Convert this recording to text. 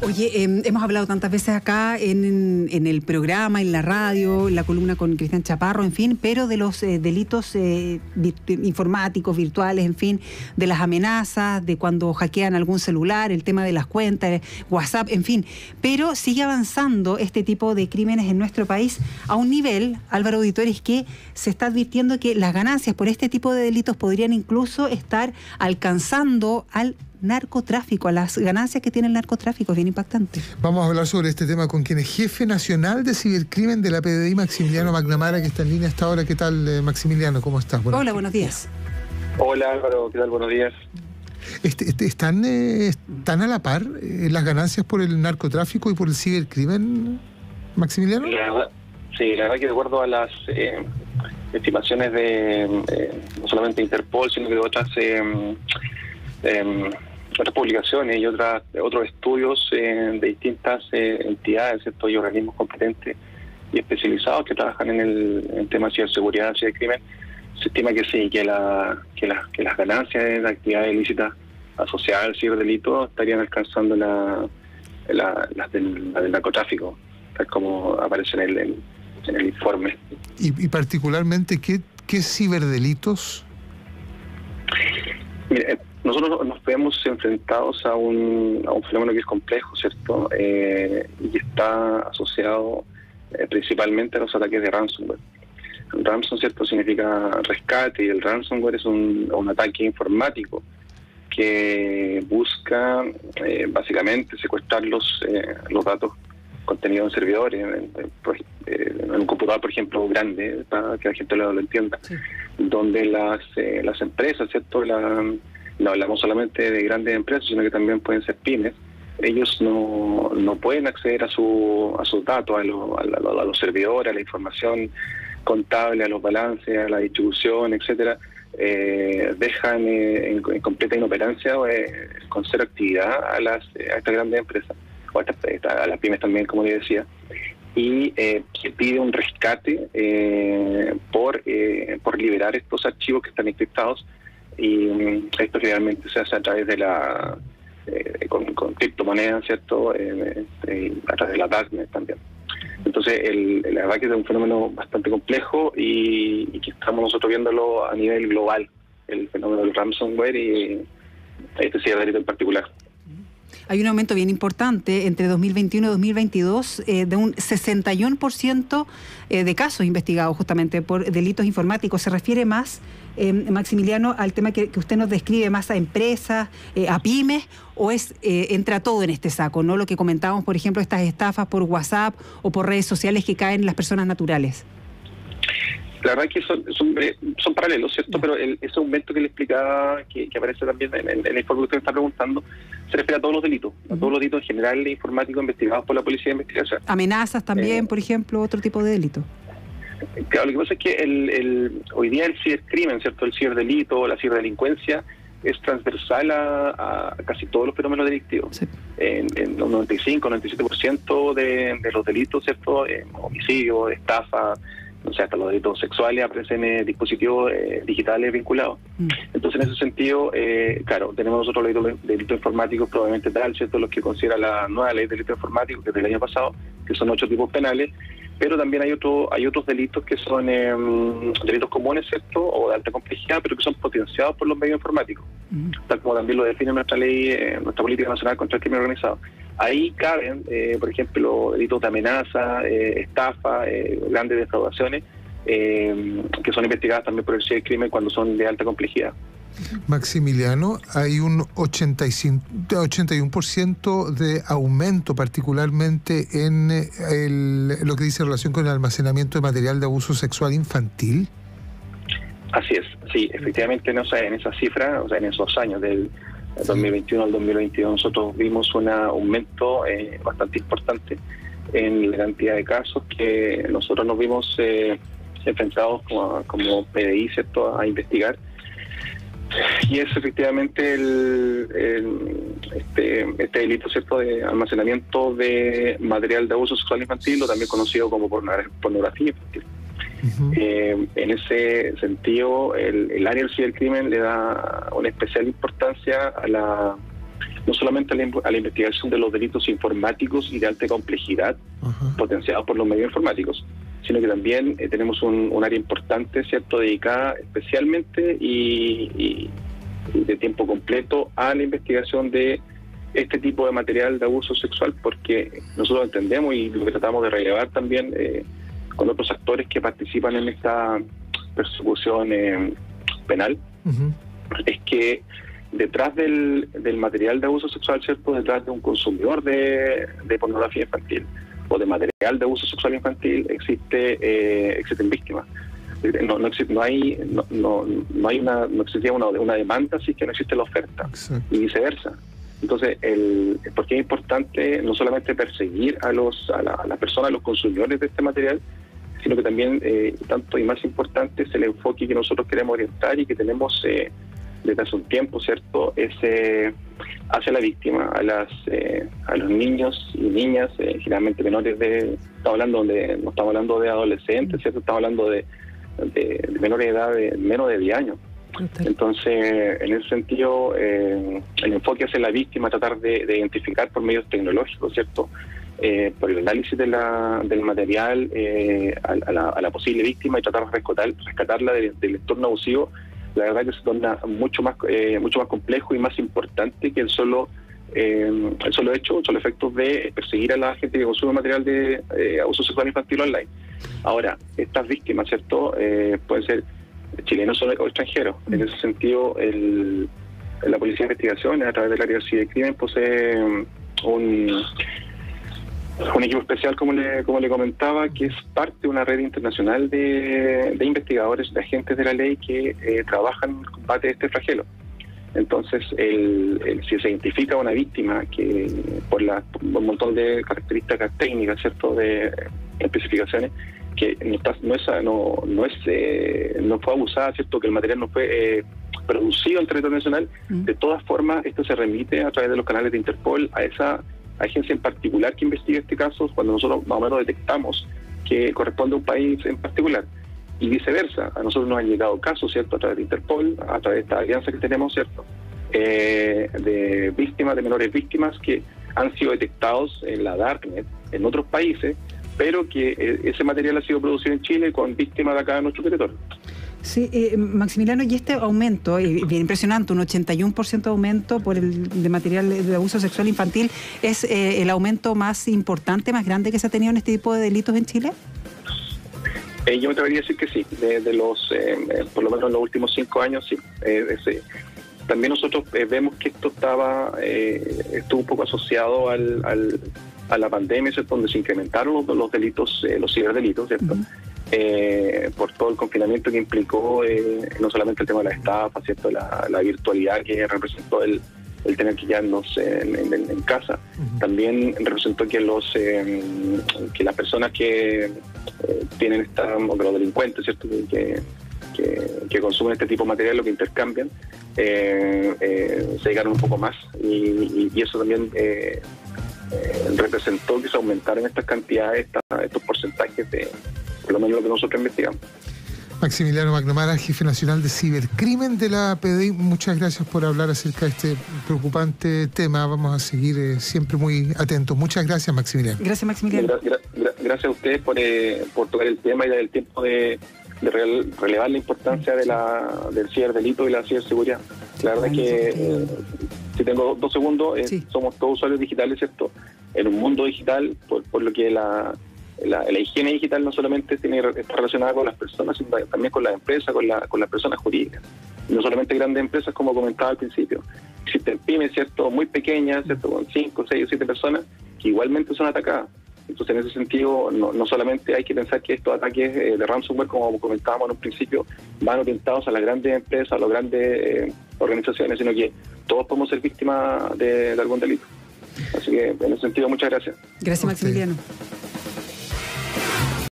Oye, hemos hablado tantas veces acá en el programa, en la radio, en la columna con Cristian Chaparro, en fin, pero de los delitos informáticos, virtuales, en fin, de las amenazas, de cuando hackean algún celular, el tema de las cuentas, WhatsApp, en fin. Pero sigue avanzando este tipo de crímenes en nuestro país a un nivel, Álvaro Auditores, que se está advirtiendo que las ganancias por este tipo de delitos podrían incluso estar alcanzando al narcotráfico, a las ganancias que tiene el narcotráfico. Es bien impactante. Vamos a hablar sobre este tema con quien es jefe nacional de cibercrimen de la PDI, Maximiliano McNamara, que está en línea hasta ahora. ¿Qué tal, Maximiliano? ¿Cómo estás? Hola, buenos días. Hola, Álvaro, ¿qué tal? Buenos días. ¿Están a la par las ganancias por el narcotráfico y por el cibercrimen, Maximiliano? Sí, la verdad que de acuerdo a las estimaciones de no solamente Interpol, sino que de otras publicaciones y otros estudios de distintas entidades, ¿cierto? Y organismos competentes y especializados que trabajan en el tema de ciberseguridad, cibercrimen, se estima que sí, que las ganancias de las actividades ilícitas asociadas al ciberdelito estarían alcanzando las del narcotráfico, tal como aparece en el informe. Y particularmente, ¿qué ciberdelitos? Mire, nosotros nos vemos enfrentados a un fenómeno que es complejo, ¿cierto? Y está asociado principalmente a los ataques de ransomware. Ransom, ¿cierto?, significa rescate, y el ransomware es un ataque informático que busca básicamente secuestrar los datos contenidos en servidores, en un computador, por ejemplo, grande, para que la gente lo entienda, sí. Donde las empresas, ¿cierto?, no hablamos solamente de grandes empresas, sino que también pueden ser pymes. Ellos no pueden acceder a sus datos, a los servidores, a la información contable, a los balances, a la distribución, etcétera. Dejan en completa inoperancia con cero actividad a estas grandes empresas, o a las pymes también, como les decía. Y se pide un rescate por liberar estos archivos que están encriptados, y esto generalmente se hace a través de con criptomonedas, ¿cierto? A través de la darknet también. Entonces, la verdad que es un fenómeno bastante complejo y que estamos nosotros viéndolo a nivel global, el fenómeno del ransomware y este ciberdelito en particular. Hay un aumento bien importante entre 2021 y 2022 de un 61% de casos investigados justamente por delitos informáticos. ¿Se refiere más, Maximiliano, al tema que usted nos describe, más a empresas, a pymes, o entra todo en este saco, ¿no? Lo que comentábamos, por ejemplo, estas estafas por WhatsApp o por redes sociales que caen en las personas naturales. La verdad que son paralelos, ¿cierto? Pero ese aumento que le explicaba, que aparece también en el informe que usted me está preguntando, se refiere a todos los delitos, a todos los delitos en general informáticos investigados por la Policía de Investigación. Amenazas también, por ejemplo, otro tipo de delito. Claro, lo que pasa es que hoy día el cibercrimen, ¿cierto?, el ciberdelito, la ciberdelincuencia, es transversal a casi todos los fenómenos delictivos. Sí. En un 95-97% de los delitos, ¿cierto?, homicidio, estafa, o sea, hasta los delitos sexuales aparecen dispositivos digitales vinculados. Entonces, en ese sentido, claro, tenemos nosotros los delitos informáticos probablemente tal, ¿cierto?, los que considera la nueva ley de delitos informáticos, que es del año pasado, que son 8 tipos penales, pero también hay otros delitos que son delitos comunes, ¿cierto?, o de alta complejidad, pero que son potenciados por los medios informáticos, tal como también lo define nuestra ley, nuestra política nacional contra el crimen organizado. Ahí caben, por ejemplo, delitos de amenaza, estafa, grandes defraudaciones, que son investigadas también por el cibercrimen cuando son de alta complejidad. Maximiliano, hay un 81% de aumento, particularmente en lo que dice relación con el almacenamiento de material de abuso sexual infantil. Así es, sí, efectivamente, en esa cifra, o sea, en esos años del 2021 al 2022, nosotros vimos un aumento bastante importante en la cantidad de casos que nosotros nos vimos enfrentados como PDI, ¿cierto?, a investigar. Y es efectivamente este delito, ¿cierto?, de almacenamiento de material de abuso sexual infantil, o también conocido como pornografía infantil. En ese sentido, el área del cibercrimen le da una especial importancia a no solamente a la investigación de los delitos informáticos y de alta complejidad potenciados por los medios informáticos, sino que también tenemos un área importante, ¿cierto?, dedicada especialmente y de tiempo completo a la investigación de este tipo de material de abuso sexual, porque nosotros entendemos y lo que tratamos de relevar también con otros actores que participan en esta persecución penal, es que detrás del material de abuso sexual, ¿cierto?, detrás de un consumidor de pornografía infantil o de material de abuso sexual infantil existen víctimas. No existía una demanda si es que no existe la oferta. Exacto. Y viceversa. Entonces, porque es importante no solamente perseguir a las personas, a los consumidores de este material, sino que también, tanto y más importante, es el enfoque que nosotros queremos orientar y que tenemos desde hace un tiempo, ¿cierto?, es hacia la víctima, a los niños y niñas, generalmente menores no estamos hablando de adolescentes, ¿cierto?, estamos hablando de menores de edad de menos de 10 años. Entonces, en ese sentido, el enfoque hacia la víctima, tratar de identificar por medios tecnológicos, ¿cierto?, por el análisis del material a la posible víctima y tratar de rescatarla del entorno abusivo, la verdad que se torna mucho más complejo y más importante que el solo efecto de perseguir a la gente que consume material de abuso sexual infantil online. Ahora, estas víctimas, ¿cierto?, pueden ser chilenos o extranjeros. En ese sentido, la Policía de Investigaciones, a través del área de cibercrimen, posee un equipo especial, como le comentaba, que es parte de una red internacional de investigadores, de agentes de la ley que trabajan en el combate de este flagelo. Entonces, si se identifica una víctima que por un montón de características técnicas, ¿cierto?, de especificaciones, que no fue abusada, ¿cierto?, que el material no fue producido en territorio nacional, de todas formas esto se remite a través de los canales de Interpol a esa agencia en particular que investiga este caso, cuando nosotros más o menos detectamos que corresponde a un país en particular. Y viceversa, a nosotros nos han llegado casos, ¿cierto?, a través de Interpol, a través de esta alianza que tenemos, ¿cierto?, de víctimas, de menores víctimas que han sido detectados en la Darknet, en otros países, pero que ese material ha sido producido en Chile con víctimas de acá de nuestro territorio. Sí, Maximiliano, y este aumento, bien impresionante, un 81% de aumento de material de abuso sexual infantil, ¿es el aumento más importante, más grande que se ha tenido en este tipo de delitos en Chile? Yo me atrevería a decir que sí, de los, por lo menos en los últimos 5 años, sí. También nosotros vemos que esto estuvo un poco asociado a la pandemia, ¿cierto?, donde se incrementaron los delitos, los ciberdelitos, ¿cierto? Por todo el confinamiento que implicó no solamente el tema de la estafa, ¿cierto?, la virtualidad que representó el tener que quedarnos en casa. También representó que las personas que tienen los delincuentes, ¿cierto?, que consumen este tipo de material, lo que intercambian, se llegaron un poco más y eso también representó que se aumentaron estas cantidades, estos porcentajes de, por lo menos, lo que nosotros investigamos. Maximiliano McNamara, jefe nacional de cibercrimen de la PDI, muchas gracias por hablar acerca de este preocupante tema. Vamos a seguir siempre muy atentos. Muchas gracias, Maximiliano. Gracias, Maximiliano. Gracias a ustedes por tocar el tema y dar el tiempo de relevar la importancia del ciberdelito y la ciberseguridad. La verdad es que, si tengo 2 segundos, sí. Somos todos usuarios digitales, ¿cierto?, en un mundo digital, por lo que la higiene digital no solamente está relacionada con las personas, sino también con las empresas, con las personas jurídicas. Y no solamente grandes empresas, como comentaba al principio. Existen pymes, ¿cierto?, muy pequeñas, ¿cierto?, con 5, 6 o 7 personas, que igualmente son atacadas. Entonces, en ese sentido, no solamente hay que pensar que estos ataques de ransomware, como comentábamos en un principio, van orientados a las grandes empresas, a las grandes organizaciones, sino que todos podemos ser víctimas de algún delito. Así que, en ese sentido, muchas gracias. Gracias, Maximiliano.